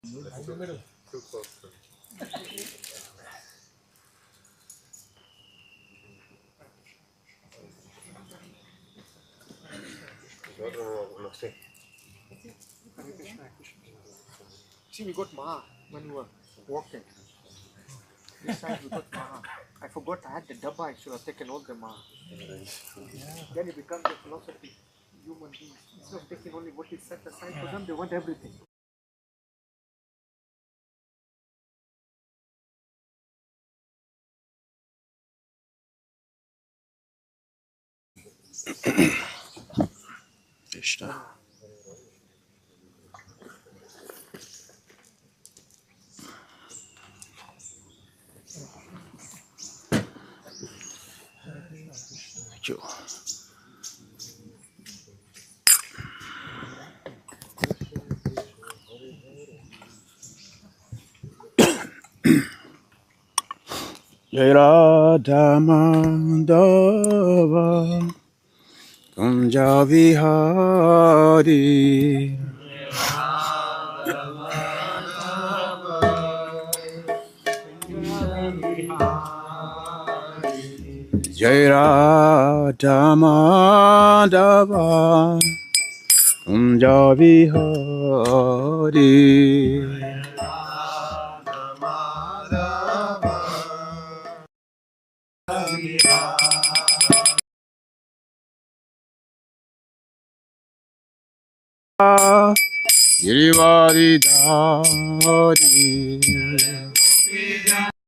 Too close to no, stay. See, we got Ma when we were walking. This side we got Ma. I forgot I had the dabba, I should have taken all the Ma. Then it becomes the philosophy. Human beings, instead of taking only what is set aside for them, they want everything. Krishna. Thank you. Jai Radha Madhava Kunja Vihari Jai Radha Madhava Kunja Vihari Girivari Dhari Dhari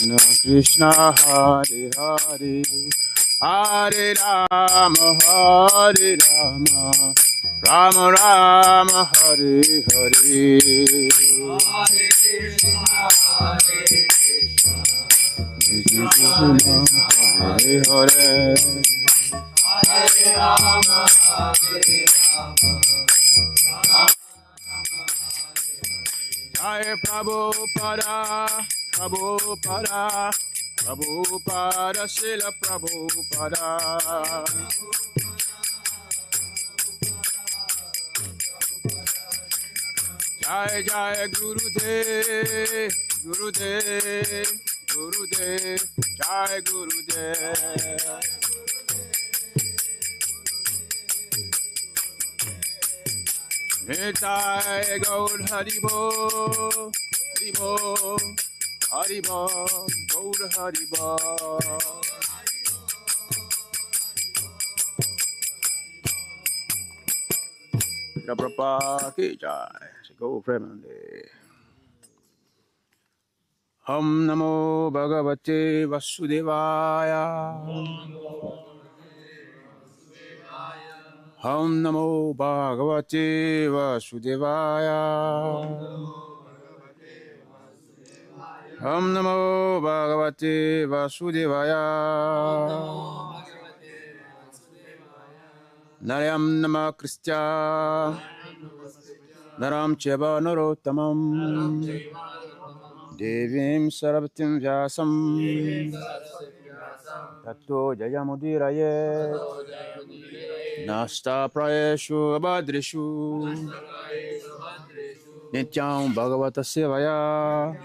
Krishna Hare Hare Hare Rama Hare Rama Rama Rama Hare Hare Krishna Krishna Hare Hare Jai Prabhupada Prabhupada Prabhupada Srila Prabhupada Jai Jai Gurudev Gurudev Gurudev Jai Gurudev Nitai Gaur Haribo Haribo Haribo Gaur Haribo Prabhupada ki jai. Go Premanande. Om Namo Bhagavate Vasudevaya. Om Namo Bhagavate Vasudevaya. Om Namo Bhagavate Vasudevaya. Naryam Nama Kristya Naram Cheva Narottamam Devim Sarabhatim Vyasam Tato Jayamudiraye Nasta Prayeshu Abhadreshu Nityam Bhagavata Sevaya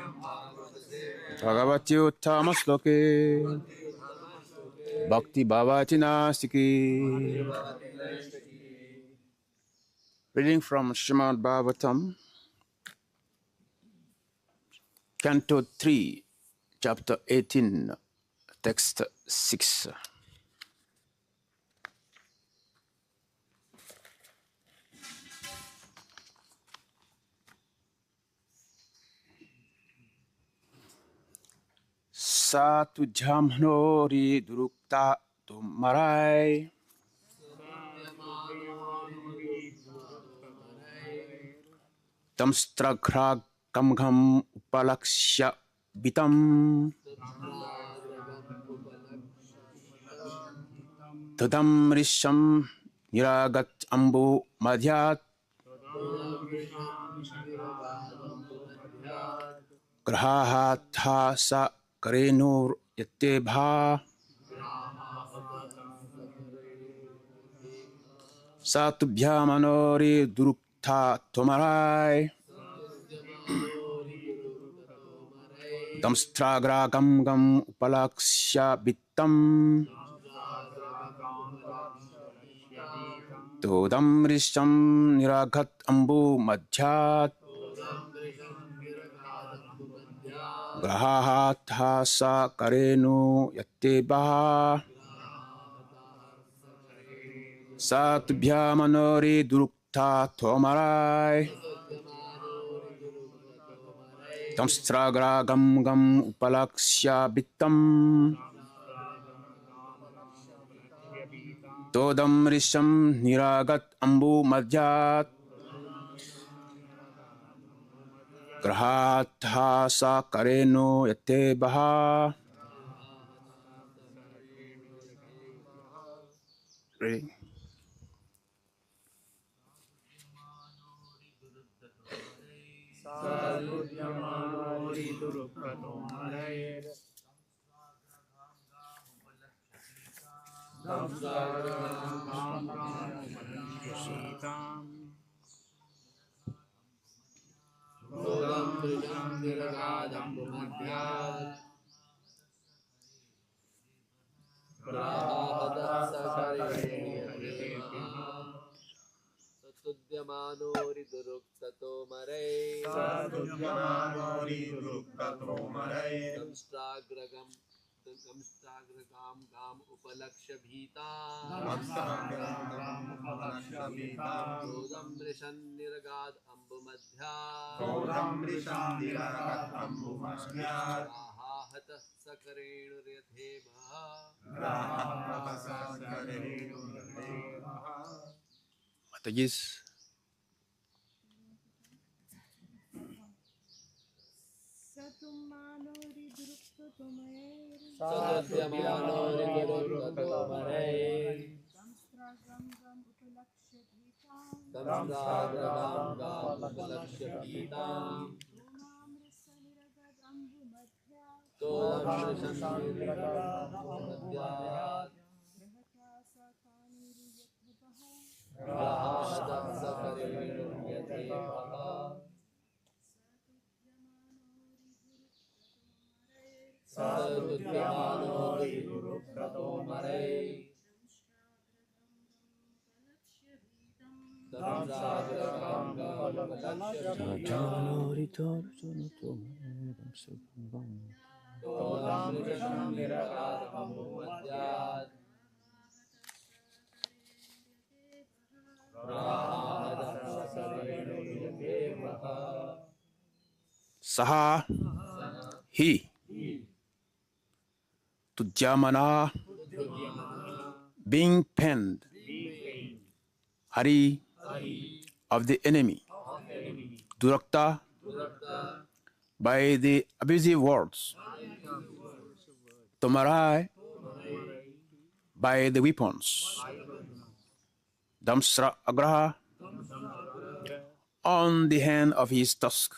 Bhagavati Uttamasloke Bhakti Bhavati Nastiki. Reading from Srimad Bhagavatam, Canto 3, Chapter 18, Text 6. Satu jamhnori durukta tumarai tamstraghra kamgham upalaksya bitam tadam risham niragat ambu madhyat grahatha sa karenur yattebha satubhyamanori durukta tomarai damstragra gam gam upalaksya bittam todam risham niragat ambu madhyat grahatha sa karenu yattebha satubhyamanori durukta tomarai damstragra gam gam upalaksya bittam todam risham niragat ambu madhyat grahatha sa karenu yattebha. Reading. Satudyamanori duruktato marai Damstragragam gam upalaksha bhita Dodam rishan niragad ambu madhya ग्राहतः सकरेणुर्यथेमः Mataji's. Saha, he, Tujamana, being penned, Hari, of the enemy, Durakta, by the abusive words, Tomarai, by the weapons, Damsra Agraha, on the hand of his tusk,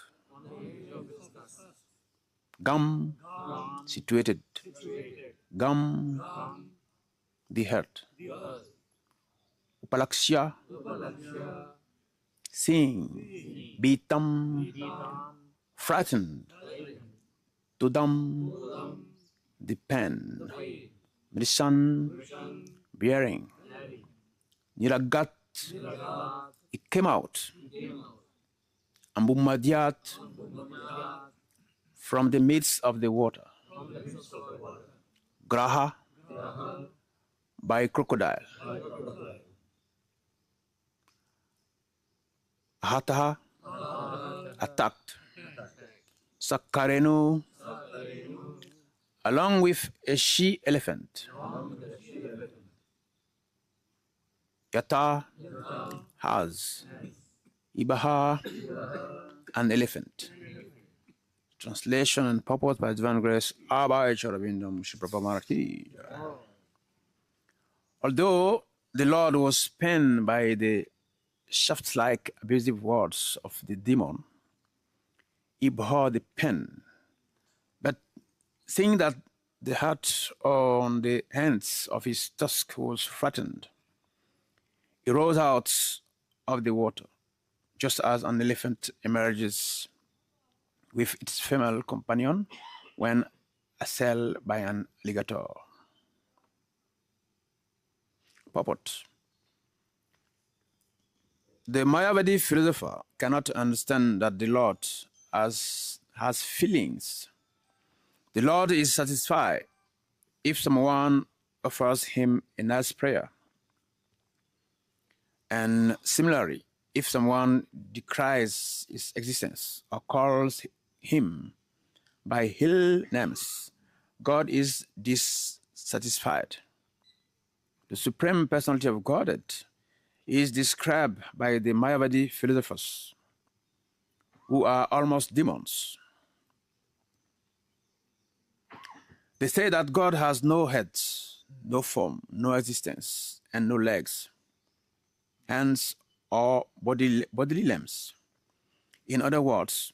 Gam, situated, Gam, the heart, Upalaksya, seeing, Bitam, frightened, Tudam, the pen, Mrisan, bearing, Niragat, it came out, Ambumadyat, from the midst of the water, Graha, by crocodile, Hataha, attacked, Sakarenu, along with a she-elephant, Yata, has, Ibaha, an elephant. Translation and purport by Divine Grace, Abba Charabindam Shiprapamarathi. Although the Lord was penned by the shaft-like abusive words of the demon, he bore the pen, but seeing that the heart on the hands of his tusk was frightened, he rose out of the water, just as an elephant emerges with its female companion when assailed by an alligator. Purport. The Mayavadi philosopher cannot understand that the Lord has feelings. The Lord is satisfied if someone offers him a nice prayer. And similarly, if someone decries his existence or calls him by ill names, God is dissatisfied. The Supreme Personality of Godhead is described by the Mayavadi philosophers, who are almost demons. They say that God has no head, no form, no existence, and no legs, hands, or bodily limbs. In other words,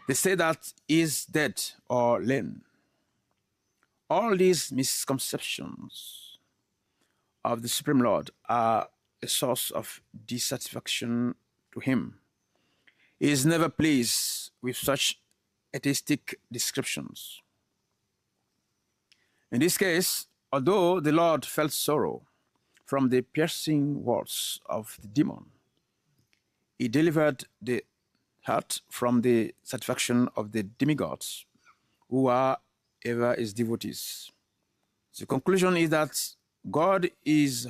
they say that he is dead or lame. All these misconceptions of the Supreme Lord are a source of dissatisfaction to him. He is never pleased with such atheistic descriptions. In this case, although the Lord felt sorrow from the piercing words of the demon, he delivered the heart from the satisfaction of the demigods, who are ever his devotees. The conclusion is that God is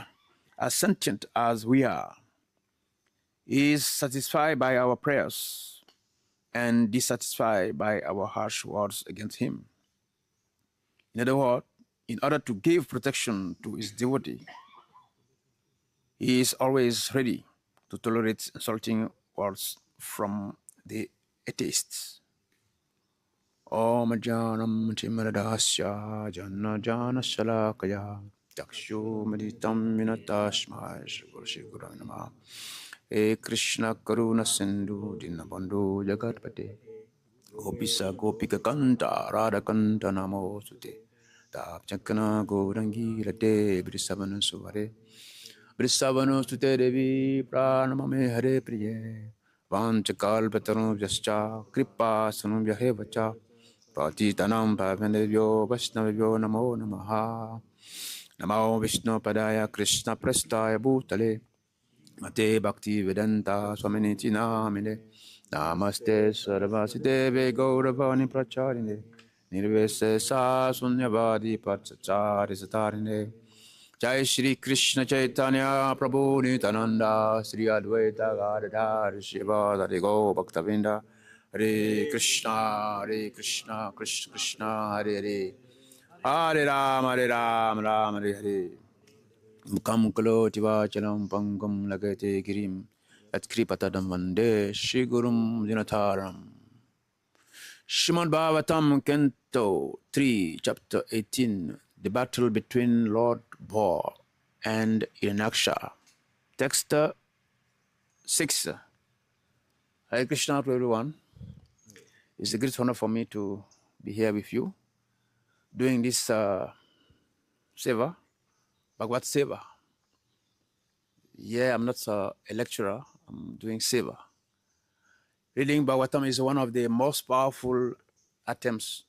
as sentient as we are. He is satisfied by our prayers and dissatisfied by our harsh words against him. In other words, in order to give protection to his devotee, he is always ready to tolerate insulting words from the atheists. Om Janam Chimaradasya Jana Jana Shalakaya Dakshu Meditam Minatashmai Shigura Nama E Krishna Karuna Sindhu Dinabandhu Jagatpate Gopisa Gopika Kanta Radha Kanta Namo Sute Tap Chakana Gaurangi Rade Brisavana Suvare Brisavano Sute Devi Pranamame Hare Priye Vanchakalpatarum Vyascha Kripa Sanum Vyahe Vacha Patitanam Pavanevyo Vaishnavyo Namo Namaha Namo Vishnu Padaya Krishna Prastaya Bhutale Mate Bhakti Vedanta Swaminiti Namine Namaste Sarvasiteve Gauravani Pracharine Nirvese Sa Sunyavadi Pachachari Satarine Jai Shri Krishna Chaitanya Prabhu Nityananda Sri Advaita Gadadhar Shiva Darigo Bhaktavinda Hare Krishna Krishna Krishna Hare Hare Hare Ram Ram Hare Hare Mukam Kaloti Vachalam Pangam Lagate Girim At Kripatadam Vande Shri Gurum Dinataram Srimad Bhagavatam Canto 3 Chapter 18 The Battle Between Lord Bor and Inaksha. Text 6. Hare Krishna to everyone. It's a great honor for me to be here with you doing this seva, Bhagavad Seva. Yeah, I'm not a lecturer, I'm doing seva. Reading Bhagavatam is one of the most powerful attempts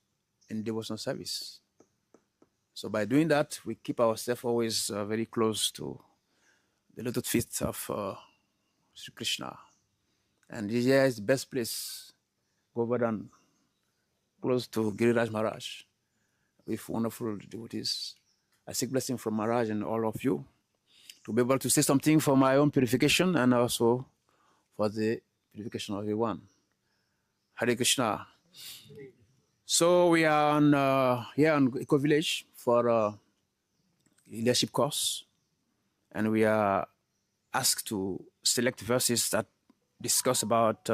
in devotional service. So by doing that, we keep ourselves always very close to the lotus feet of Sri Krishna. And here is the best place, Govardhan, close to Giriraj Maharaj, with wonderful devotees. I seek blessing from Maharaj and all of you to be able to say something for my own purification and also for the purification of everyone. Hare Krishna. So we are here on Eco Village for a leadership course, and we are asked to select verses that discuss about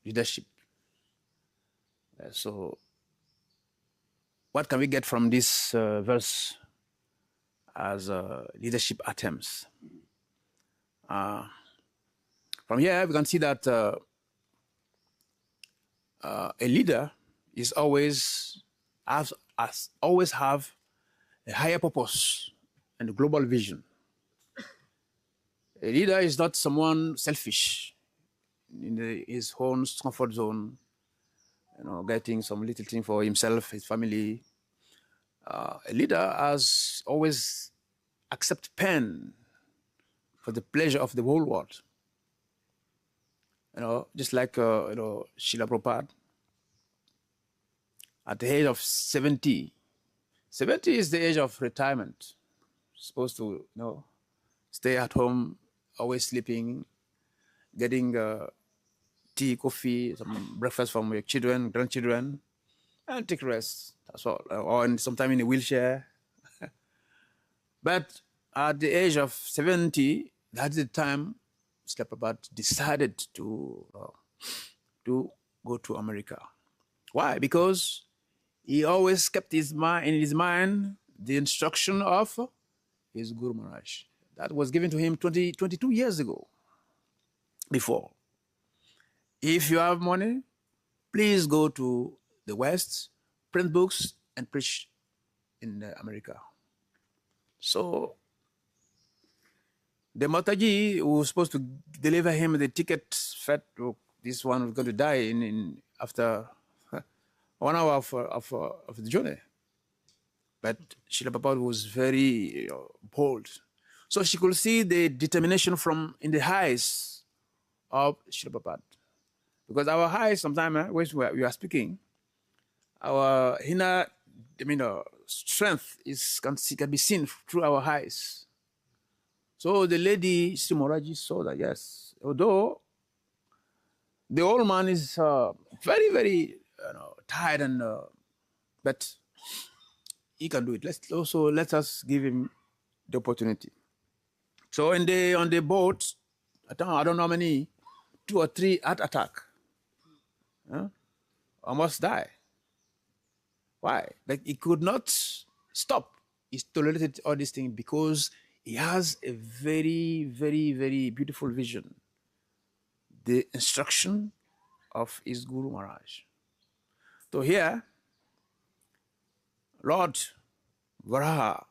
leadership. So what can we get from this verse as leadership attempts? From here, we can see that a leader is always have a higher purpose and a global vision. A leader is not someone selfish in his own comfort zone, getting some little thing for himself, his family. A leader has always accept pain for the pleasure of the whole world. Just like Srila Prabhupada, at the age of 70 is the age of retirement. Supposed to, stay at home, always sleeping, getting tea, coffee, some breakfast from your children, grandchildren, and take rest. That's all. Or sometime in a wheelchair. But at the age of 70, that's the time Srila Prabhupada decided to go to America. Why? Because he always kept in his mind the instruction of his Guru Maharaj. That was given to him 22 years ago, before. If you have money, please go to the West, print books, and preach in America. So the Mataji who was supposed to deliver him the ticket said, "Oh, this one was going to die after 1 hour of the journey." But Srila Prabhupada was very bold. So she could see the determination in the eyes of Srila Prabhupada. Because our eyes, sometimes, when we are speaking, our inner strength can be seen through our eyes. So the lady, Sri Moraji, saw that, yes, although the old man is very, very tired, and but he can do it. Let us give him the opportunity. So on the boat, I don't know how many, 2 or 3 heart attack, almost die. Why? Like he could not stop. He tolerated all these things because he has a very, very, very beautiful vision. The instruction of his Guru Maharaj. So here, Lord Varaha,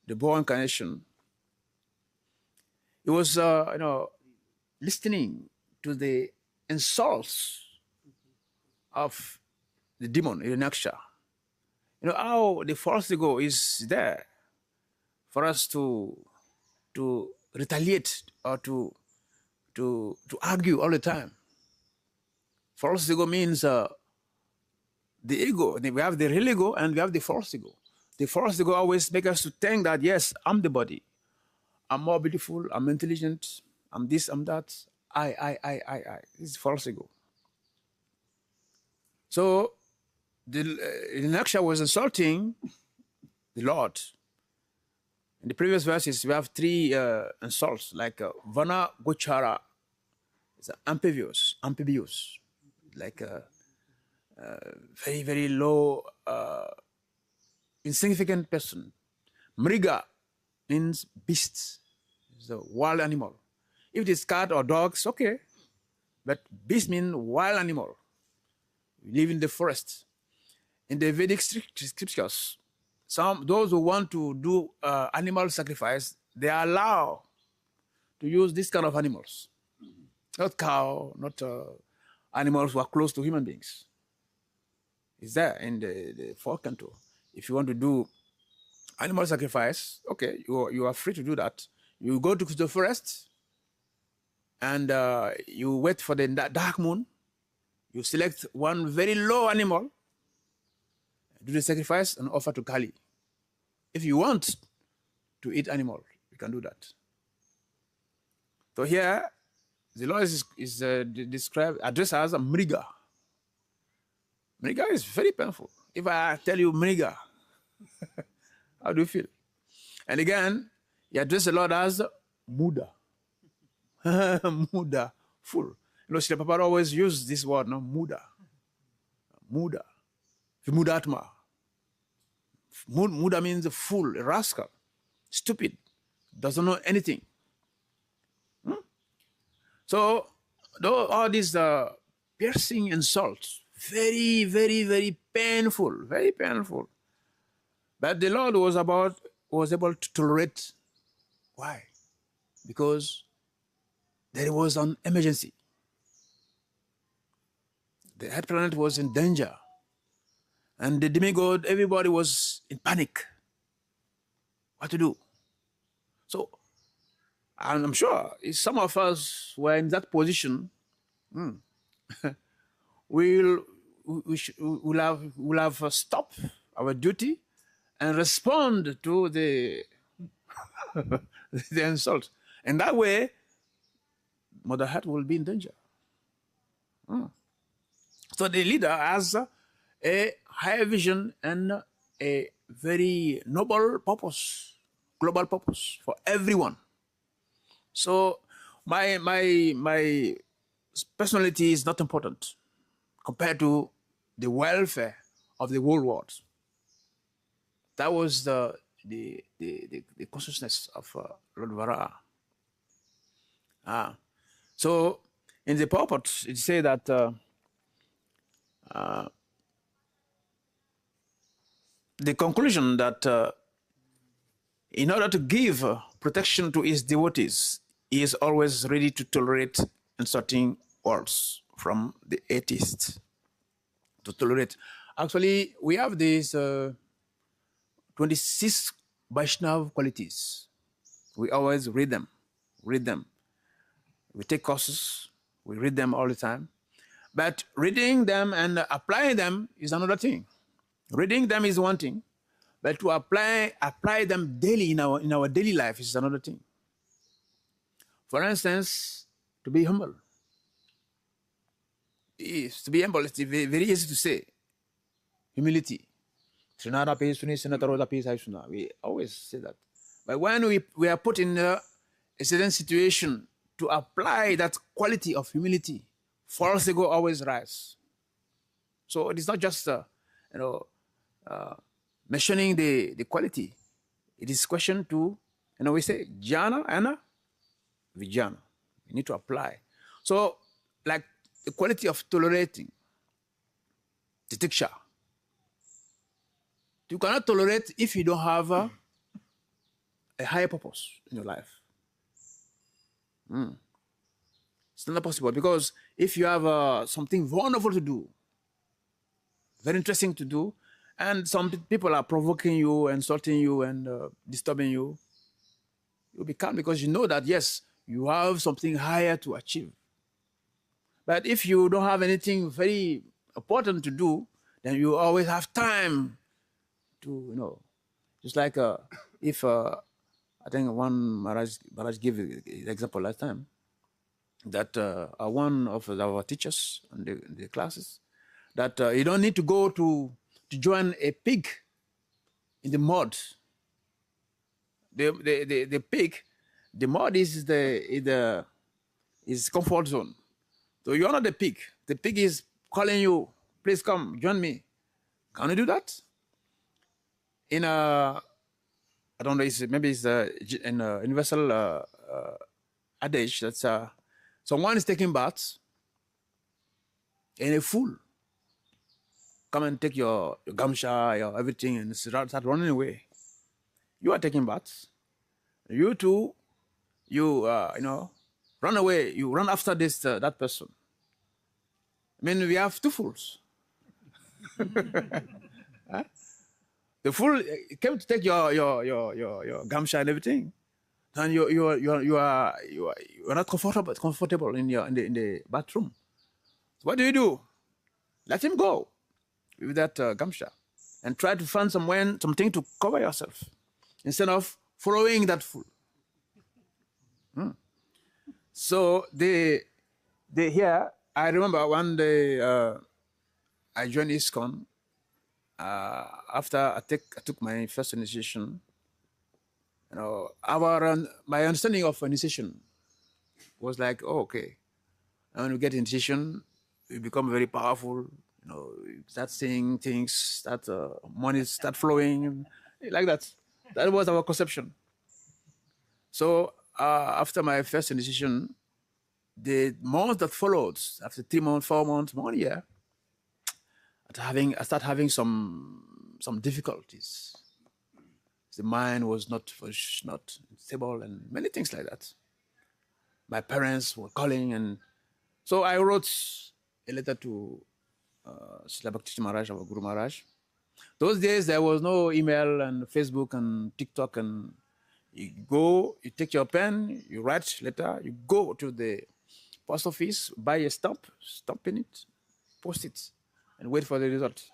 the boy incarnation, he was, listening to the insults of the demon, Naksha. You know how the false ego is there for us to retaliate or to argue all the time. False ego means the ego. We have the real ego and we have the false ego. The false ego always makes us to think that, yes, I'm the body. I'm more beautiful, I'm intelligent, I'm this, I'm that. I. This is false ego. So the Naksha was insulting the Lord. In the previous verses, we have 3 insults, like Vana Gochara, it's amphibious, like very, very low, insignificant person. Mriga means beasts, it's a wild animal. If it is cat or dogs, okay, but beast means wild animal. We live in the forest. In the Vedic scriptures, those who want to do animal sacrifice, they are allowed to use this kind of animals. Not cow, not animals who are close to human beings. It's there in the folk canto. If you want to do animal sacrifice, okay, you are free to do that. You go to the forest and you wait for the dark moon. You select one very low animal, do the sacrifice and offer to Kali. If you want to eat animal, you can do that. So here, the Lord is described, addressed as a Mriga. Mriga is very painful. If I tell you Mriga, how do you feel? And again, he addressed the Lord as Muda. Muda, full. You know, Srila Prabhupada always use this word, no? Muda. Muda. Vimudatma. Muda means a fool, a rascal, stupid, doesn't know anything. So, all these piercing insults, very, very, very painful, very painful. But the Lord was able to tolerate. Why? Because there was an emergency. The Earth planet was in danger. And the demigod, everybody was in panic. What to do? So, and I'm sure if some of us were in that position, we'll have stopped our duty and respond to the the insult. And that way, Mother Earth will be in danger. So the leader has a higher vision and a very noble purpose, global purpose for everyone. So my personality is not important compared to the welfare of the whole world. That was the consciousness of Lord Varaha. So in the purport, it says that the conclusion that in order to give protection to his devotees, he is always ready to tolerate insulting words from the atheists. To tolerate. Actually, we have these 26 Vaishnava qualities. We always read them. We take courses, we read them all the time. But reading them and applying them is another thing. Reading them is one thing, but to apply them daily in our daily life is another thing. For instance, to be humble. to be humble, it's very, very easy to say. Humility. We always say that. But when we are put in a certain situation to apply that quality of humility, false ego always rise. So it is not just mentioning the quality. It is question to, we say jhana and vijnana. We need to apply. So like the quality of tolerating, titiksha. You cannot tolerate if you don't have a higher purpose in your life. It's not possible, because if you have something wonderful to do, very interesting to do, and some people are provoking you, insulting you, and disturbing you, you'll be calm because you know that, yes, you have something higher to achieve. But if you don't have anything very important to do, then you always have time to, just like if I think one Maharaj gave the example last time, that one of our teachers in the classes, that you don't need to go to join a pig in the mud. The pig, the mud is his comfort zone. So you're not the pig. The pig is calling you, please come, join me. Can you do that? In I don't know, maybe it's in a universal adage that's someone is taking baths and a fool come and take your gamsha, your everything, and start running away. You are taking baths. You too, run away. You run after that person. I mean, we have two fools. Huh? The fool came to take your gamsha and everything, and you are not comfortable in the bathroom. So what do? Let him go with that gamsha, and try to find something to cover yourself instead of following that fool. So they here. I remember one day I joined ISKCON. After I took my first initiation, my understanding of initiation was like, oh, okay. And when we get initiation, we become very powerful. You start saying things, that money start flowing, like that. That was our conception. So after my first initiation, the months that followed, after 3 months, 4 months, 1 year, I started having some difficulties. The mind was not stable, and many things like that. My parents were calling, and so I wrote a letter to Srimad Bhakti Carudesna Maharaj, our Guru Maharaj. Those days there was no email and Facebook and TikTok, and you go, you take your pen, you write letter, you go to the post office, buy a stamp in it, post it, and wait for the result.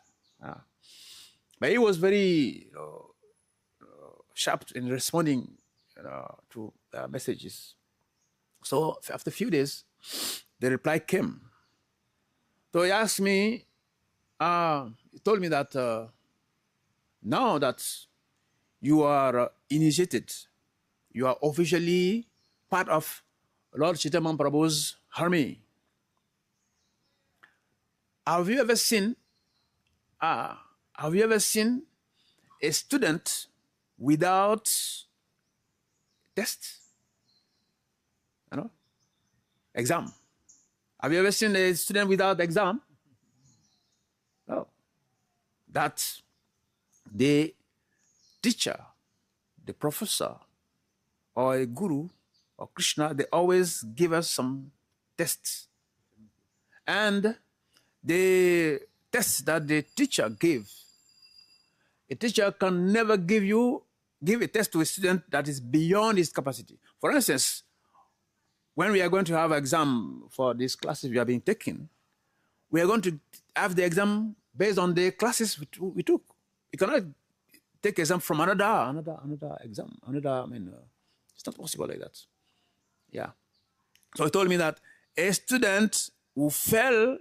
But he was very sharp in responding to messages. So after a few days, the reply came. So he asked me, he told me that now that you are initiated, you are officially part of Lord Chaitanya Prabhu's army. Have you ever seen a student without test? Exam. Have you ever seen a student without exam? No. That the teacher, the professor, or a guru, or Krishna, they always give us some tests. And the tests that the teacher gave, a teacher can never give a test to a student that is beyond his capacity. For instance, when we are going to have an exam for these classes we have been taking, we are going to have the exam based on the classes we took. You cannot take exam from another exam, it's not possible like that. Yeah. So he told me that a student who failed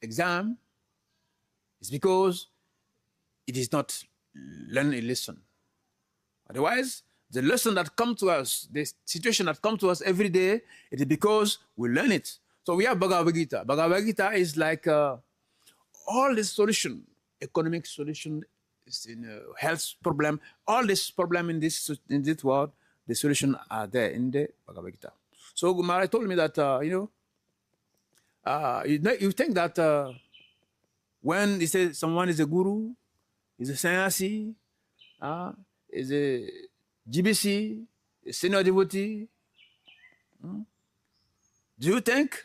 exam is because it is not learn a lesson. Otherwise, the lesson that comes to us, the situation that comes to us every day, it is because we learn it. So we have Bhagavad Gita. Bhagavad Gita is like all the solution, economic solution, health problem, all this problem in this world, the solution are there in the Bhagavad Gita. So Maharaj told me that, you think that when he says someone is a guru, is a sannyasi, is a GBC, a senior devotee, do you think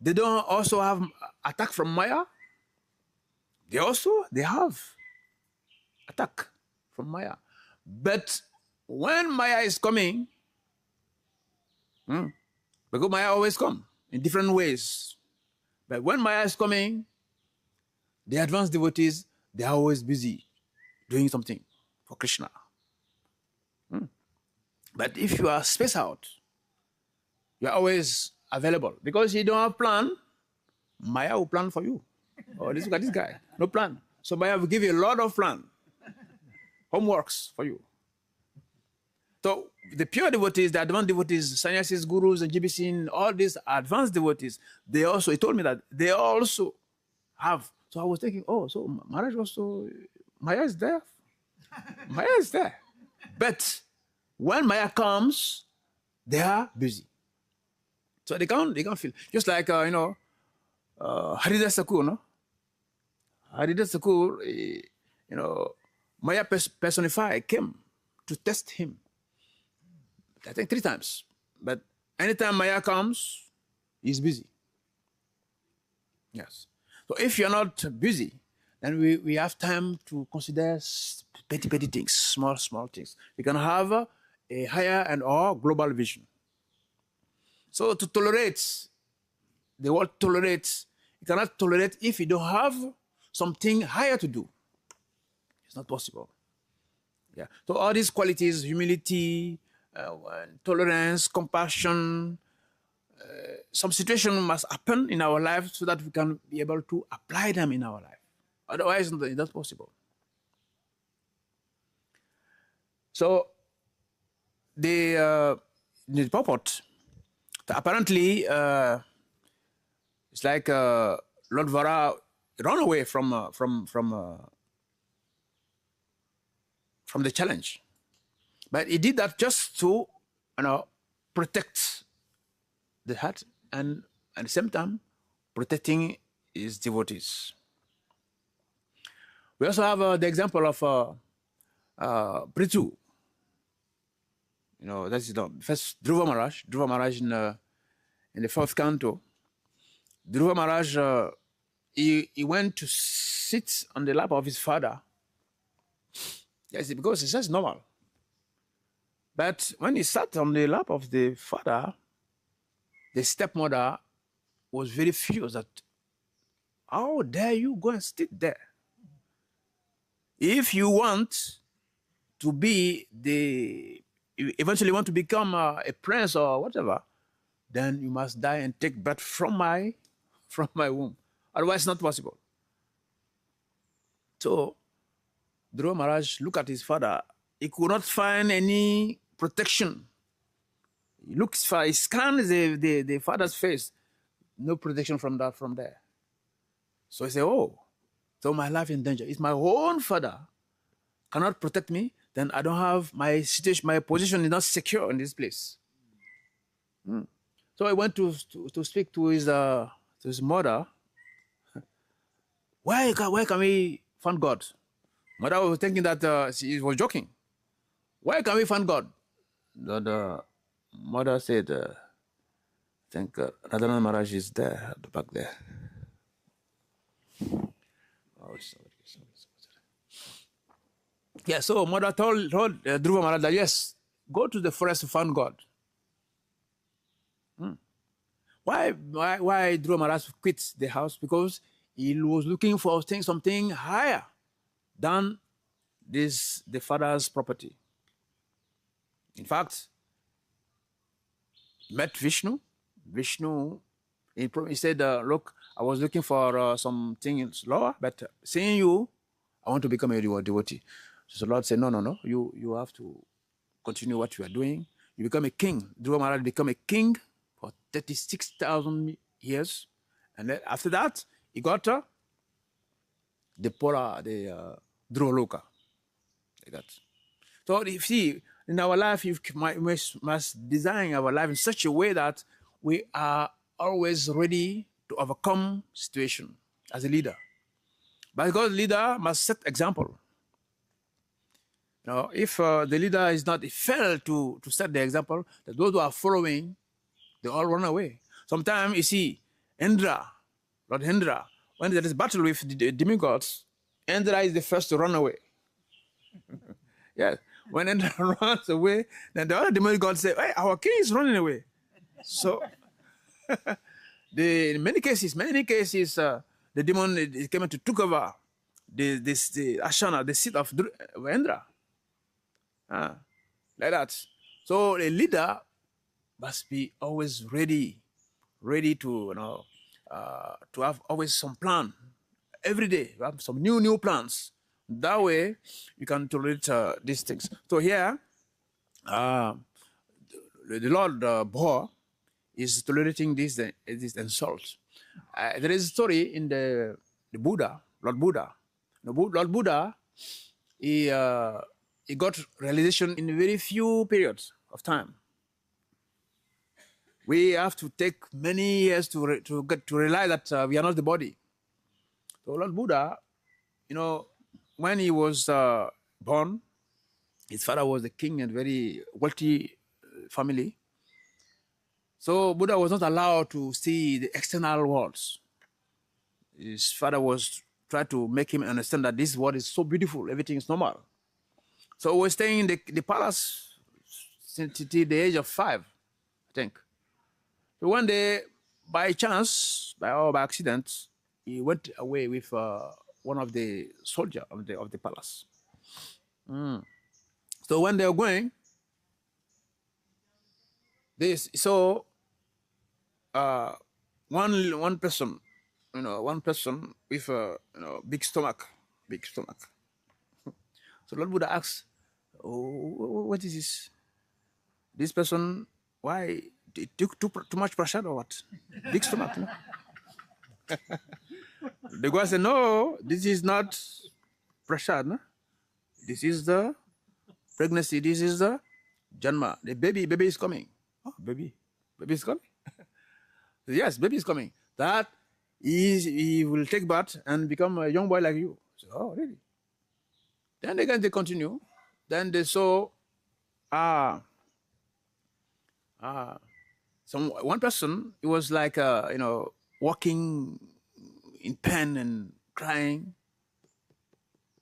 they don't also have attack from Maya? They have attack from Maya. But when Maya is coming, because Maya always come in different ways. But when Maya is coming, the advanced devotees, they are always busy doing something for Krishna. But if you are spaced out, you are always available. Because you don't have plan, Maya will plan for you. Oh, look at this guy, no plan. So Maya will give you a lot of plan, homeworks for you. So the pure devotees, the advanced devotees, sannyasis, gurus, and GBC, all these advanced devotees, he told me that they also have. So I was thinking, so Maharaj also, Maya is there. Maya is there. But when Maya comes, they are busy. So they can't feel. Just like, Haridas Thakur, no? Haridas Thakur, Maya personified came to test him. I think 3 times. But anytime Maya comes, he's busy. Yes. So if you're not busy, then we have time to consider petty things, small things. We can have a higher and or global vision. So to tolerate, the word tolerates, you cannot tolerate if you don't have something higher to do. It's not possible. Yeah. So all these qualities, humility, tolerance, compassion, some situation must happen in our life so that we can be able to apply them in our life. Otherwise, it's not possible. So the purport, apparently, it's like Lord Vara ran away from the challenge. But he did that just to, protect the heart and at the same time protecting his devotees. We also have the example of Prithu. That's first Dhruva Maharaj. Dhruva Maharaj in the 4th canto. Dhruva Maharaj, he went to sit on the lap of his father. Yes, because it's just normal. But when he sat on the lap of the father, the stepmother was very furious that, how dare you go and sit there? If you want to be you eventually want to become a prince or whatever, then you must die and take birth from my womb. Otherwise, it's not possible. So, Dhruva Maharaj looked at his father. He could not find any protection. He scans the father's face. No protection from there. So he said, so my life in danger. If my own father cannot protect me, then I don't have my situation, my position is not secure in this place. So I went to speak to his mother. Where can we find God? Mother was thinking that she was joking. Where can we find God? The mother said, I think Radharani Maharaj is there at the back there. Yeah, so mother told Dhruva Maharaj that, yes, go to the forest to find God. Why Dhruva Maharaj quit the house? Because he was looking for something higher than the father's property. In fact, he met Vishnu. Vishnu, he said, look, I was looking for something lower, but seeing you, I want to become a devotee. So the Lord said, no. You have to continue what you are doing. You become a king. Dhruva Maharaj become a king for 36,000 years. And then after that, he got the Dhruva Loka. Like that. So you see, in our life, we must design our life in such a way that we are always ready to overcome situation as a leader. Because leader must set example. Now, if the leader is not failed to set the example, that those who are following, they all run away. Sometimes you see Lord Indra, when there is battle with the demigods, Indra is the first to run away. Yes. When Indra runs away, then the other demigods say, hey, our king is running away. So, in many cases, the demon came to took over the Ashana, the seat of Indra. Like that. So a leader must be always ready to have always some plan every day. You have some new plans. That way you can tolerate these things. So here, the Lord Bhor is tolerating this insult. There is a story in the Buddha, Lord Buddha. Lord Buddha, he got realization in very few periods of time. We have to take many years to get to realize that we are not the body. So Lord Buddha, when he was born, his father was a king and very wealthy family. So Buddha was not allowed to see the external worlds. His father was trying to make him understand that this world is so beautiful, everything is normal. So he was staying in the palace since the age of 5, I think. So one day, by chance, by accident, he went away with one of the soldiers of the palace. So when they were going, they saw one person with a big stomach. So Lord Buddha asked, what is this? This person, why? It took too much pressure or what? Big stomach, no? The guy said, no, this is not pressure, no? This is the pregnancy, this is the Janma. The baby is coming. Oh, baby is coming? Yes, baby is coming. That he will take birth and become a young boy like you. So, oh, really? Then again they continue. Then they saw one person, he was like walking in pain and crying.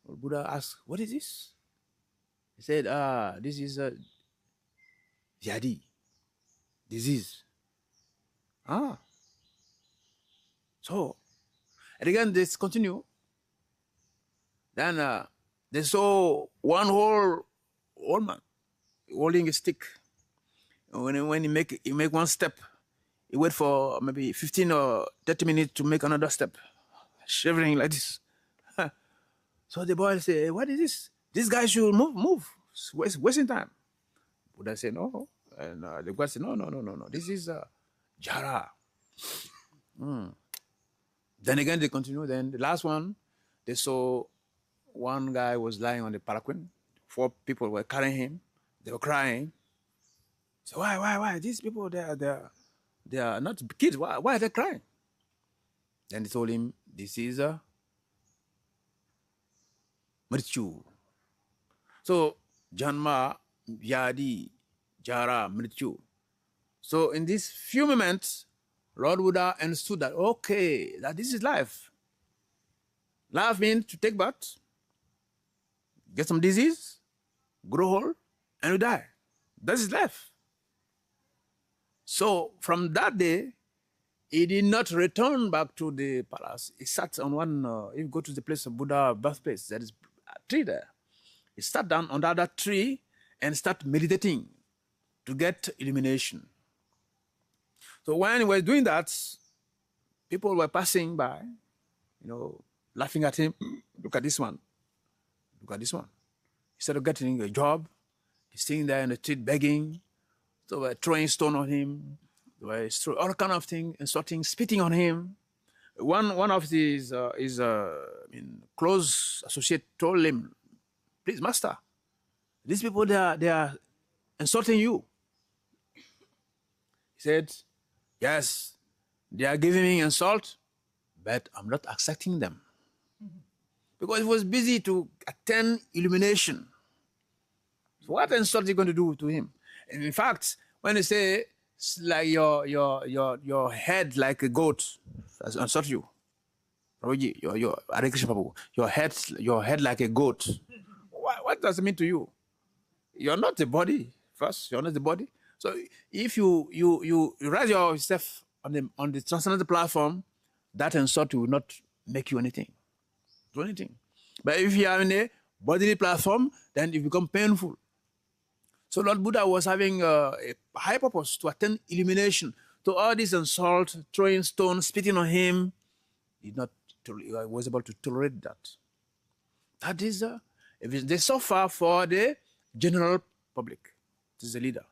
Buddha asked, what is this? He said, this is a Vyadi, disease. So, and again they continue. Then they saw one old man holding a stick. When he make one step, he wait for maybe 15 or 30 minutes to make another step, shivering like this. So the boy say, what is this? This guy should move. It's wasting time. Buddha said, no. And the guy said, no. This is Jara. Then again they continue. Then the last one, they saw one guy was lying on the palanquin. 4 people were carrying him. They were crying. So why? These people, they are not kids. Why are they crying? Then they told him, this is a Mrityu. So Janma, Vyadi, Jara, Mrityu. So in these few moments, Lord Buddha understood that, okay, that this is life. Life means to take birth, get some disease, grow old, and you die. That is life. So from that day, he did not return back to the palace. He sat on one, if you go to the place of Buddha birthplace, there is a tree there. He sat down under that tree and started meditating to get illumination. So when he was doing that, people were passing by, laughing at him. Look at this one. Look at this one. Instead of getting a job, he's sitting there in the street begging. They were throwing stone on him. They were throwing all kind of things, insulting, spitting on him. One of his close associate told him, "Please, master, these people they are insulting you." He said, "Yes, they are giving me insult, but I'm not accepting them." Because he was busy to attend illumination. So what insult are you going to do to him? And in fact, when they say like your head like a goat, that's insult you. Your head like a goat. What does it mean to you? You're not the body. First, you're not the body. So if you raise yourself on the transcendental platform, that insult will not make you anything. Do anything. But if you are in a bodily platform, then it becomes painful. So Lord Buddha was having a high purpose to attain illumination. So all this insult, throwing stones, spitting on him, he was able to tolerate that. That is, they suffer for the general public. This is the leader.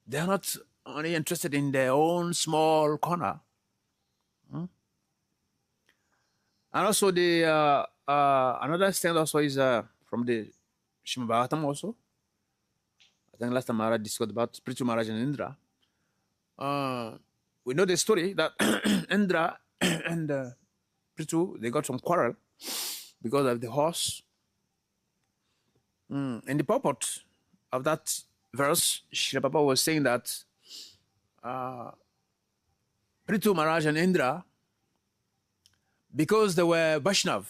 They are not only interested in their own small corner. And also the another stand also is from the Srimad Bhagavatam also. I think last time Maharaj discussed about Prithu Maharaj and Indra. We know the story that Indra and Prithu, they got some quarrel because of the horse. And the purport of that verse, Srila Prabhupada was saying that Prithu Maharaj and Indra, because they were Vaishnav,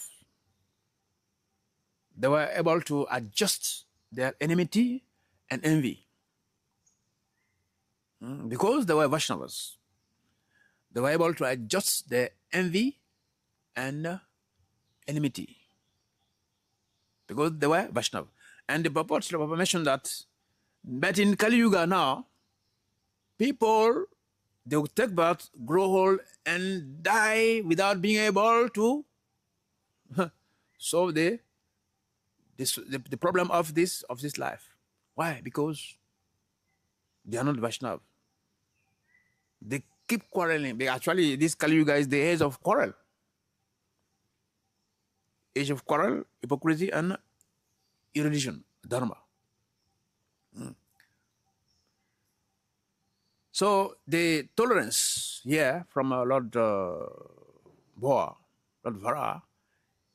they were able to adjust their enmity and envy. Because they were Vaishnavas, they were able to adjust their envy and enmity. Because they were Vaishnav. And the Prabhupada mentioned that, but in Kali Yuga now, people, they will take birth, grow old, and die without being able to solve the problem of this life. Why? Because they are not Vaishnav. They keep quarreling. Actually, this Kali Yuga is the age of quarrel. Age of quarrel, hypocrisy, and irreligion, dharma. So the tolerance here from Lord Boa, Lord Vara,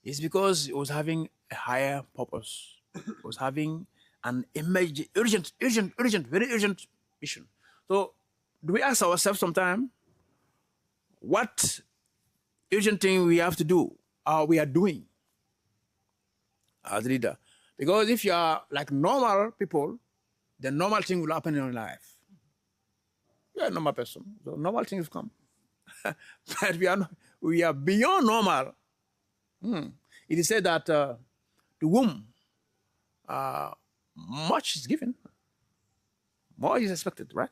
is because it was having a higher purpose. It was having an urgent, very urgent mission. So do we ask ourselves sometime what urgent thing we have to do or we are doing as a leader? Because if you are like normal people, then normal thing will happen in your life. You are a normal person, so normal things come. But we are beyond normal. It is said that to whom much is given, more is expected, right?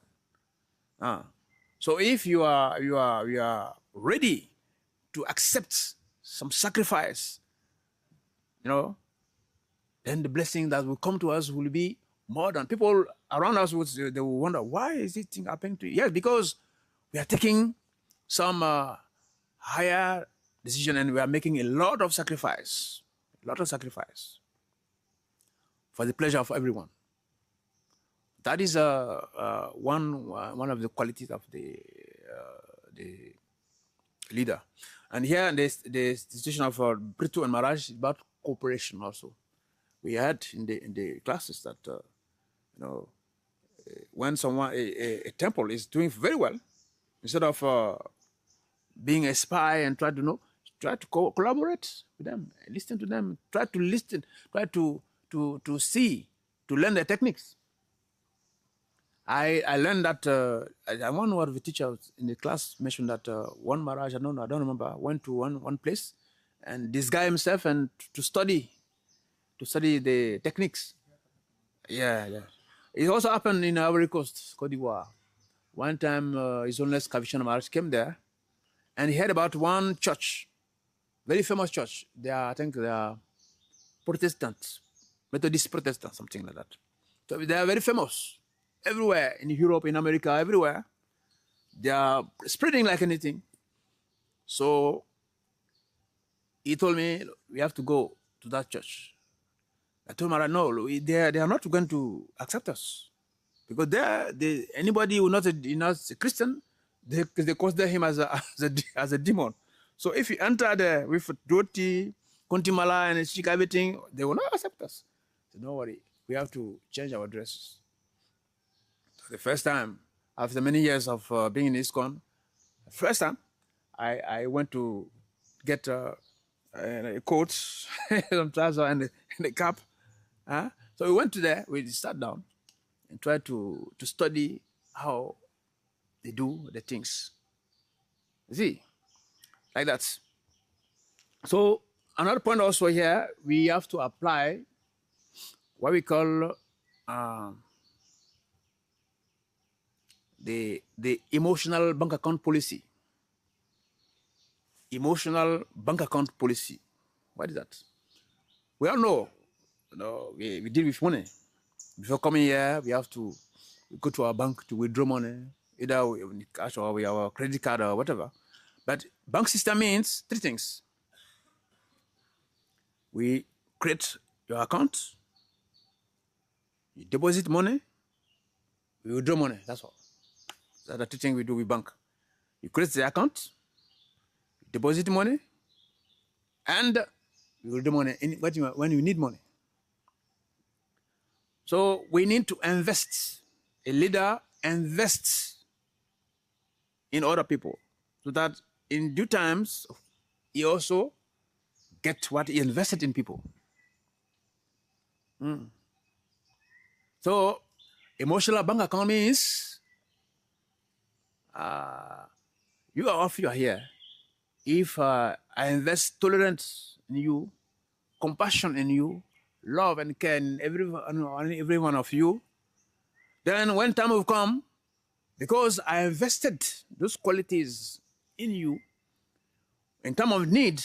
So if you are ready to accept some sacrifice, then the blessing that will come to us will be more than people around us they will wonder, why is this thing happening to you? Yes, because we are taking some higher decision and we are making a lot of sacrifice for the pleasure of everyone. That is one of the qualities of the leader. And here the situation of Prithu and Maharaj is about cooperation also. We had in the classes that when someone a temple is doing very well, instead of being a spy and try to collaborate with them, listen to them, try to listen, try to see, to learn their techniques. I learned that one of the teachers in the class mentioned that one Maharaj, I don't remember, went to one place and this guy himself and to study the techniques. Yeah. It also happened in Ivory Coast, Cote d'Ivoire. One time, His Holiness Kavishana Maharaj came there, and he heard about one church, very famous church. I think they are Protestants, Methodist Protestants, something like that. So they are very famous everywhere in Europe, in America, everywhere. They are spreading like anything. So he told me, we have to go to that church. I told him, no, they are not going to accept us. Because anybody who not a Christian, they consider him as a demon. So if you enter there with Doti, Kontimala, and Shika, everything, they will not accept us. So don't worry, we have to change our dresses. So the first time, after many years of being in ISKCON, the first time, I went to get a coat, some trousers, and a cap. So we went to there, we sat down and tried to study how they do the things. See, like that. So another point also here, we have to apply what we call the emotional bank account policy. Emotional bank account policy. What is that? We all know, we deal with money. Before coming here, we have to go to our bank to withdraw money, either with cash or with our credit card or whatever. But bank system means three things. We create your account, you deposit money, we withdraw money, that's all. That's the three things we do with bank. You create the account, you deposit money, and you withdraw money when you need money. So we need to invest. A leader invests in other people so that in due times, he also gets what he invested in people. So emotional bank account means you are here. If I invest tolerance in you, compassion in you, love and care in every one of you, then when time will come, because I invested those qualities in you, in time of need,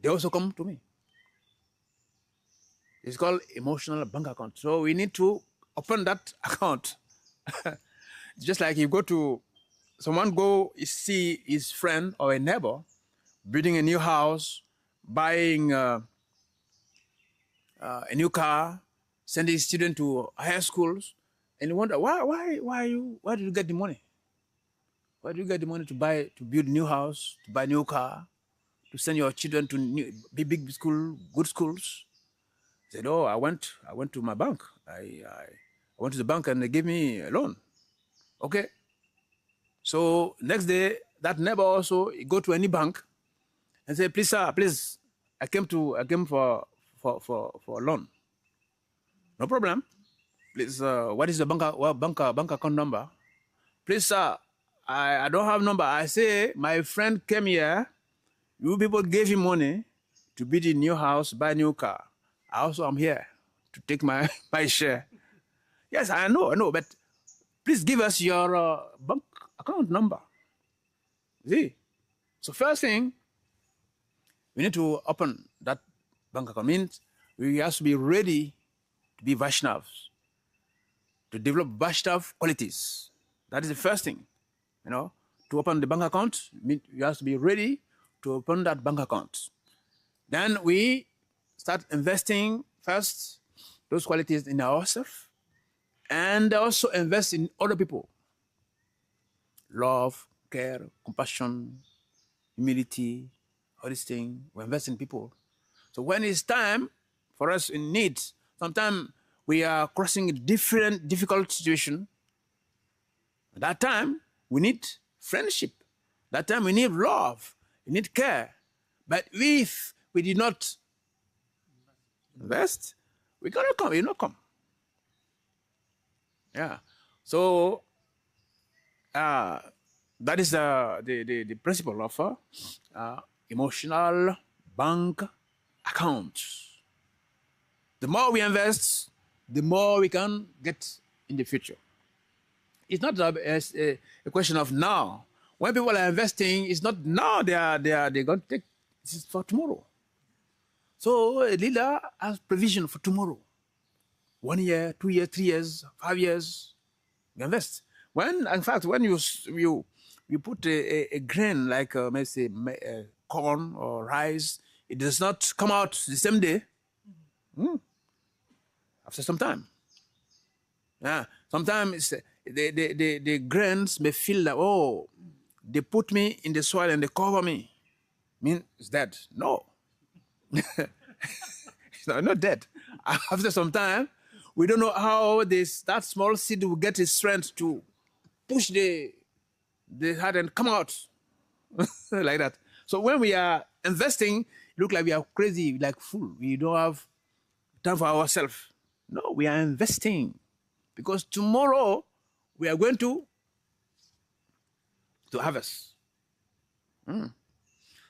they also come to me. It's called emotional bank account. So we need to open that account. Just like you someone see his friend or a neighbor building a new house, buying a new car, sending students to higher schools, and you wonder why did you get the money? Why do you get the money to build a new house, to buy a new car, to send your children to big school, good schools? I said, I went to my bank. I went to the bank and they gave me a loan. Okay. So next day, that neighbor also go to any bank and say, please, sir, please, I came for a loan. No problem. Please, what is the bank account number? Please, sir, I don't have number. I say my friend came here. You people gave him money to build a new house, buy a new car. I also am here to take my share. Yes, I know, but please give us your bank account number. See? So first thing, we need to open that bank account. Means we have to be ready to be Vaishnavas, to develop Vaishnav qualities. That is the first thing. To open the bank account, you have to be ready to open that bank account. Then we start investing first those qualities in ourselves and also invest in other people. Love, care, compassion, humility, all these things. We invest in people. So when it's time for us in need, sometimes we are crossing a difficult situation. At that time, we need friendship. That time we need love. We need care. But if we did not invest, we cannot come. You not come. Yeah. So that is the principle of emotional bank accounts. The more we invest, the more we can get in the future. It's not a question of now. When people are investing, it's not now they're going to take, this is for tomorrow. So a leader has provision for tomorrow. 1 year, 2 years, 3 years, 5 years, you invest. In fact, when you put a grain like let's say corn or rice, it does not come out the same day. After some time. Yeah. Sometimes the grains may feel like, oh, they put me in the soil and they cover me. Mean it's dead. No. It's not dead. After some time, we don't know how that small seed will get its strength to push the heart and come out like that. So when we are investing, it looks like we are crazy, like fool. We don't have time for ourselves. No, we are investing because tomorrow we are going to harvest.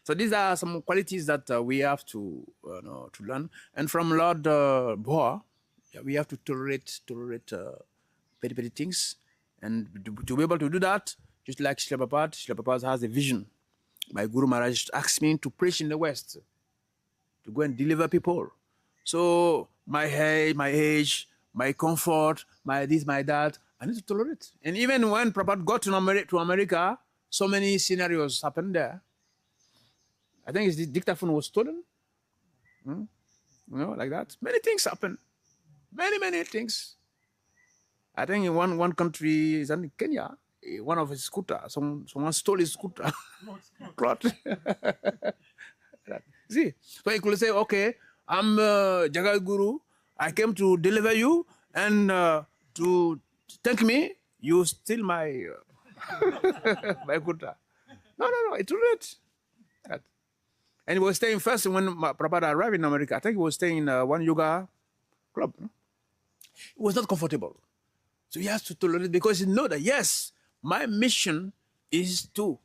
So these are some qualities that we have to learn. And from Lord Boa, we have to tolerate petty things. And to be able to do that, just like Srila Prabhupada has a vision. My Guru Maharaj asked me to preach in the West, to go and deliver people. So my age, my comfort, my this, my that, I need to tolerate. And even when Prabhupada got to America, so many scenarios happened there. I think his dictaphone was stolen. Like that. Many things happen. Many things. I think in one country, is in Kenya, one of his scooter, someone stole his scooter. See, so he could say, okay, I'm Jagat Guru. I came to deliver you, and to thank me, you steal my my scooter. No, it's too late. And he was staying first when Prabhupada arrived in America. I think he was staying in one yoga club. It was not comfortable. So he has to tolerate because he knows that, yes, my mission is to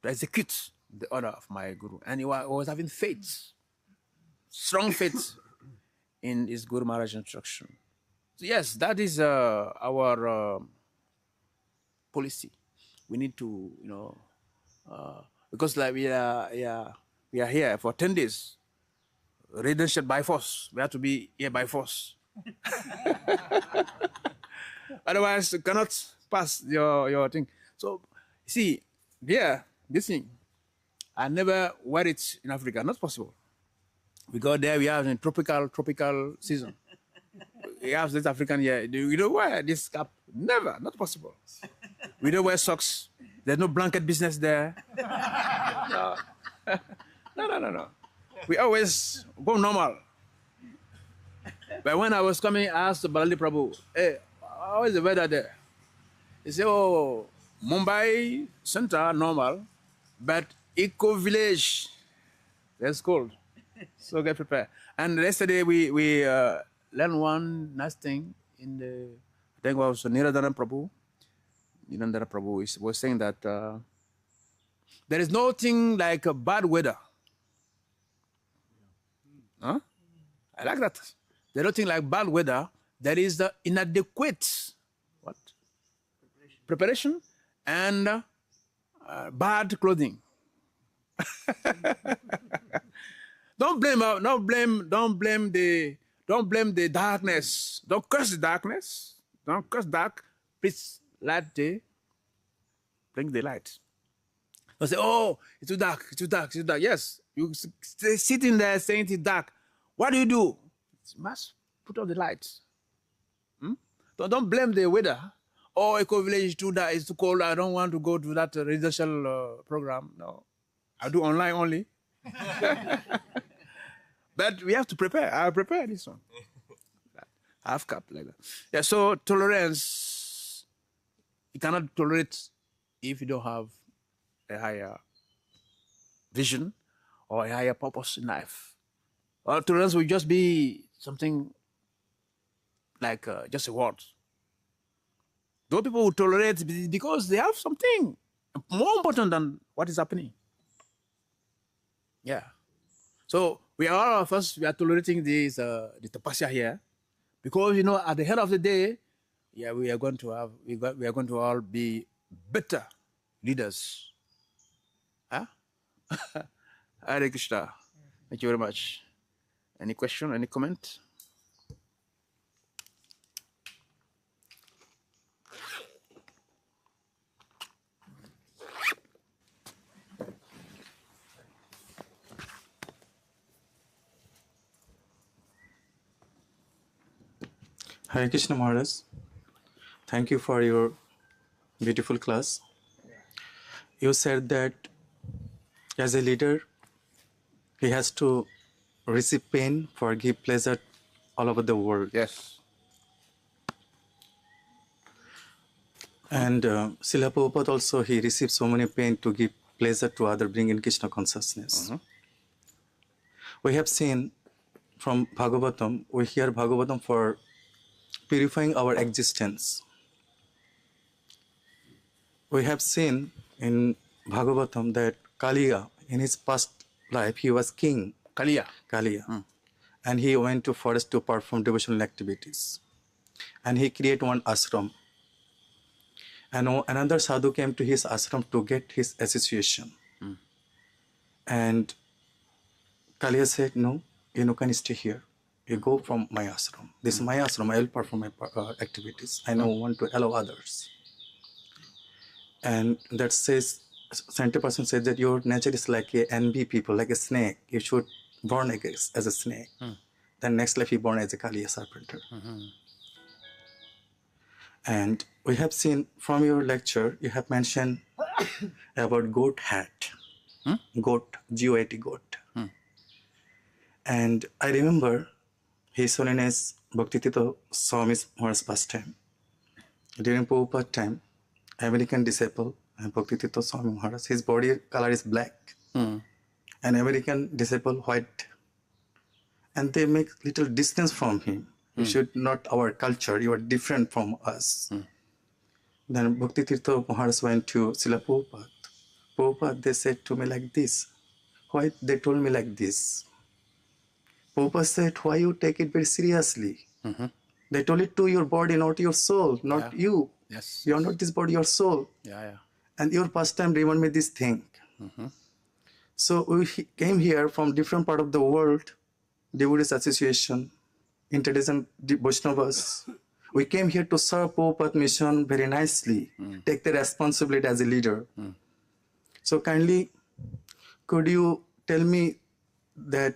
execute the order of my Guru. And he was having faith, strong faith in his Guru Maharaj instruction. So yes, that is our policy. We need to, because like we are here for 10 days, residential by force. We have to be here by force. Otherwise, you cannot pass your thing. So, see, this thing, I never wear it in Africa. Not possible. Because there we have a tropical season. We have this African here. We don't wear this cap. Never. Not possible. We don't wear socks. There's no blanket business there. No. We always go normal. But when I was coming, I asked Balali Prabhu, hey, how is the weather there? He said, oh, Mumbai center, normal, but Eco Village, that's cold. So get prepared. And yesterday we learned one nice thing in I think it was Niradhana Prabhu. Niradhana Prabhu was saying that there is nothing like a bad weather. Huh? I like that. There's nothing like bad weather. There is the inadequate preparation and bad clothing. Don't blame the darkness. Don't curse the darkness. Don't curse dark. Please bring the light. Don't say, oh, it's too dark. Yes, you stay sitting there saying it's dark. What do? You must put on the lights. Don't blame the weather. Oh, Eco Village is too dark, it's too cold. I don't want to go to that residential program. No, I do online only. But we have to prepare. I'll prepare this one. Half cup like that. Yeah. So tolerance, you cannot tolerate if you don't have a higher vision or a higher purpose in life. Or tolerance will just be something like just a word. Those people who tolerate because they have something more important than what is happening. Yeah. So we are all of us, we are tolerating the tapasya here because at the end of the day, we are going to all be better leaders. Huh? Hare Krishna. Thank you very much. Any question, any comment? Hare Krishna Maharaj, thank you for your beautiful class. You said that as a leader, he has to receive pain for give pleasure all over the world. Yes. And Srila Prabhupada also, he received so many pain to give pleasure to others, bring in Krishna consciousness. We have seen from Bhagavatam, we hear Bhagavatam for purifying our existence. We have seen in Bhagavatam that Kaliya, in his past life, he was king. Kaliya. And he went to forest to perform devotional activities. And he created one ashram. And another sadhu came to his ashram to get his association. And Kaliya said, no, you can stay here. You go from my ashram. This is my ashram. I will perform my activities. I don't want to allow others. And that says, 70% says that your nature is like a NB people, like a snake. You should born as a snake. Then next life you born as a Kaliya serpent. And we have seen from your lecture, you have mentioned about goat hat. Goat, G-O-A-T, goat. And I remember His Holiness Bhakti Swami Maharaj's pastime. During Prabhupada time, American disciple Bhakti Swami Maharaj, his body color is black. And American disciple white. And they make little distance from him. You should not our culture, you are different from us. Then Bhakti Maharaj went to Srila Prabhupada. Prabhupada, they said to me like this. Why they told me like this? Prabhupada said, why you take it very seriously? They told it to your body, not your soul, not you. Yes. You are not this body, your soul. And your pastime remind me this thing. So we came here from different part of the world, Devotees Association, intelligent Vaishnavas. We came here to serve Prabhupada mission very nicely, take the responsibility as a leader. So kindly, could you tell me that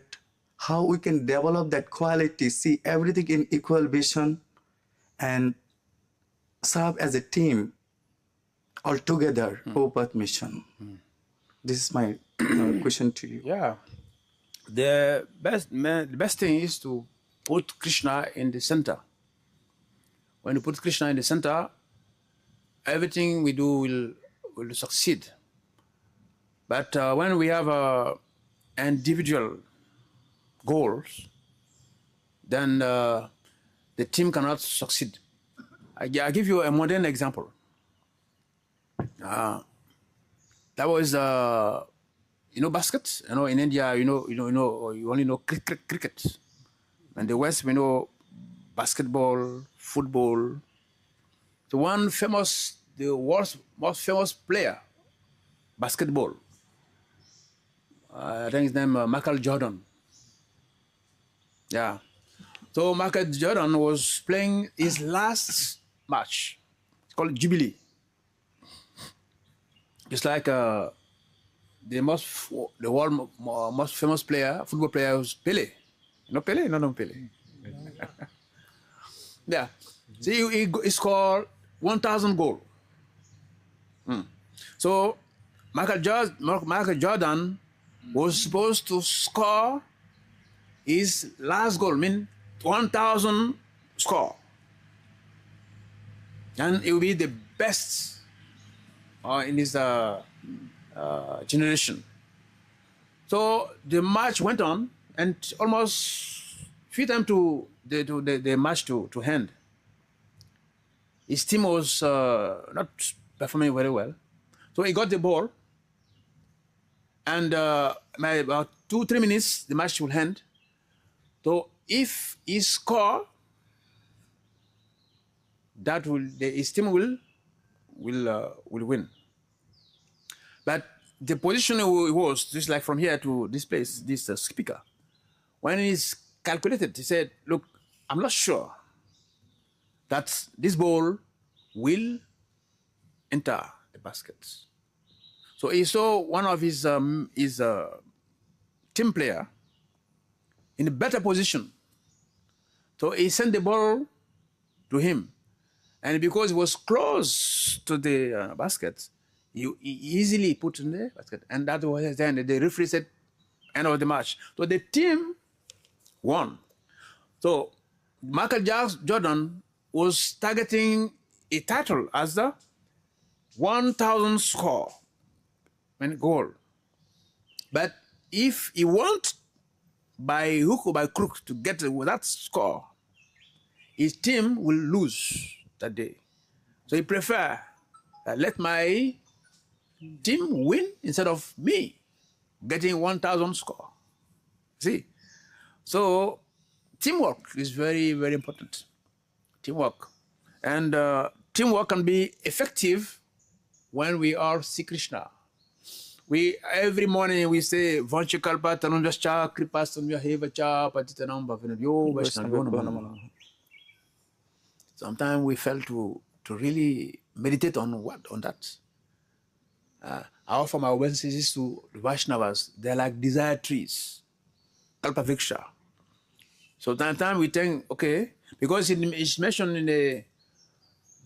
how we can develop that quality, see everything in equal vision and serve as a team all together, Prabhupada mission? This is my question to you. Yeah. The best thing is to put Krishna in the center. When you put Krishna in the center, everything we do will succeed. But when we have individual goals, then the team cannot succeed. I give you a modern example. That was basket. In India, you only know cricket. In the West, we know basketball, football. The world's most famous player, basketball. I think his name Michael Jordan. Yeah. So Michael Jordan was playing his last match. It's called Jubilee. Just like the world most famous player, football player, was Pele. You know Pele? No, Pele. Yeah. See, he scored 1,000 goals. So Michael Jordan was supposed to score his last goal, 1,000 score. And it will be the best in his generation. So the match went on, and almost few times to the match to end. His team was not performing very well. So he got the ball, and about 2-3 minutes, the match will end. So if he score, his team will win. But the position he was, just like from here to this place, this speaker, when he's calculated, he said, look, I'm not sure that this ball will enter the basket. So he saw one of his team player in a better position. So he sent the ball to him. And because it was close to the basket, he easily put in the basket. And that was then the referee said, end of the match. So the team won. So Michael Jordan was targeting a title as the 1,000 score goal. But if he wants by hook or by crook to get that score, his team will lose that day. So he prefer let my team win instead of me getting 1,000 score. See? So teamwork is very, very important. Teamwork. And teamwork can be effective when we all see Krishna. Every morning we say Vanchakalpa Tanunjascha Kripa Samyahevacha Patitanam Bhavinadyo Vaishnavyo. Sometimes we fail to really meditate on that. I offer my obeisances to the Vaishnavas. They're like desire trees, Kalpavriksha. So sometimes we think, okay, because it's mentioned in the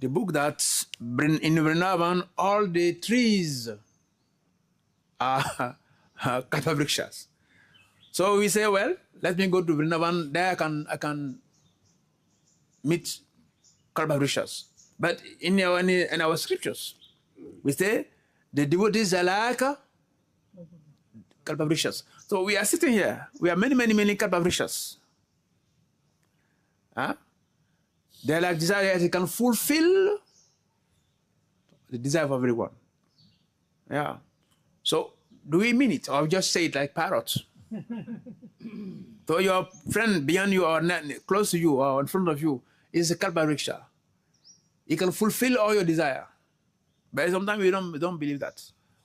book that in Vrindavan, all the trees are Kalpavrikshas. So we say, well, let me go to Vrindavan, there I can meet Kalpavrikshas. But in our scriptures, we say the devotees are like Kalpavrikshas. So we are sitting here, we are many, many, many Kalpavrikshas. They're like desire, they can fulfill the desire of everyone. Yeah. So do we mean it or just say it like parrots? So your friend beyond you or close to you or in front of you is a Kalpavriksha. He can fulfill all your desire. But sometimes we don't believe that.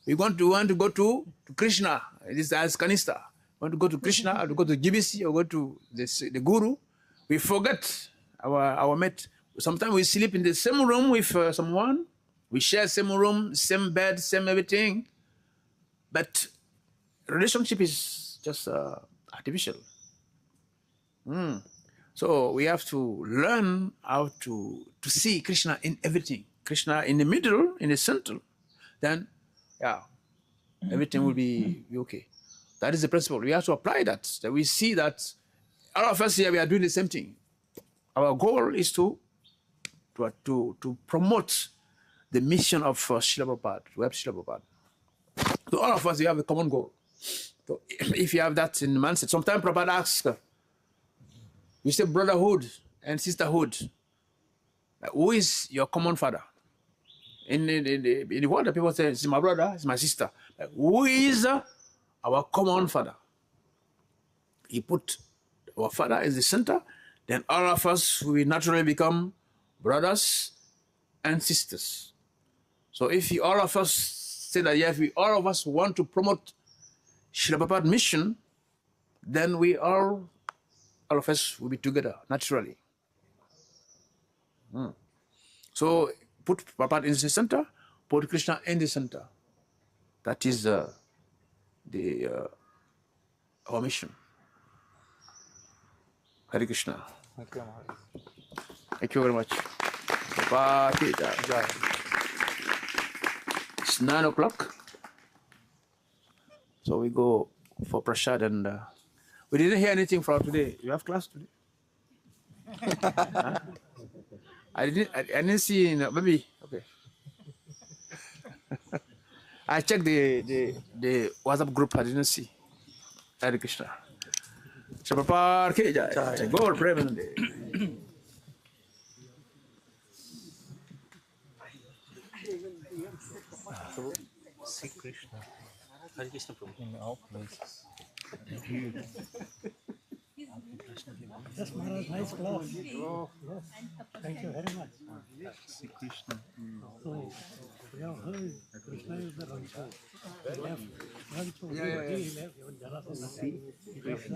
We want to go to Krishna. This is as Kanista. We want to go to Krishna or to go to GBC or go to the Guru. We forget our mate. Sometimes we sleep in the same room with someone. We share same room, same bed, same everything. But relationship is just artificial. So we have to learn how to see Krishna in everything. Krishna in the middle, in the center. Then, yeah, everything will be okay. That is the principle. We have to apply that. That we see that all of us here, we are doing the same thing. Our goal is to promote the mission of Srila Prabhupada, to help Srila Prabhupada. So all of us, we have a common goal. So if you have that in the mindset, sometimes Prabhupada asks, you say brotherhood and sisterhood. Who is your common father? In the world, the people say, it's my brother, it's my sister. Who is our common father? He put our father in the center, then all of us will naturally become brothers and sisters. So if all of us say that, yes, all of us want to promote Srila Prabhupada's mission, then all of us will be together naturally. So put Prabhupada in the center, put Krishna in the center. That is our mission. Hare Krishna. Thank you very much. It's 9 o'clock. So we go for prasad and we didn't hear anything from today. You have class today? Huh? I didn't see maybe okay. I checked the WhatsApp group. I didn't see. Hare Krishna. Prabhupada ki jai. Gaur Premanande. See Krishna. Hare Krishna Prabhu. In all places. Yes, Maharaj, nice class. Oh, yes. Thank you very much. See Krishna. We have heard Krishna is the Rancho. He left. Rancho. He left. Even Jala said nothing. He left the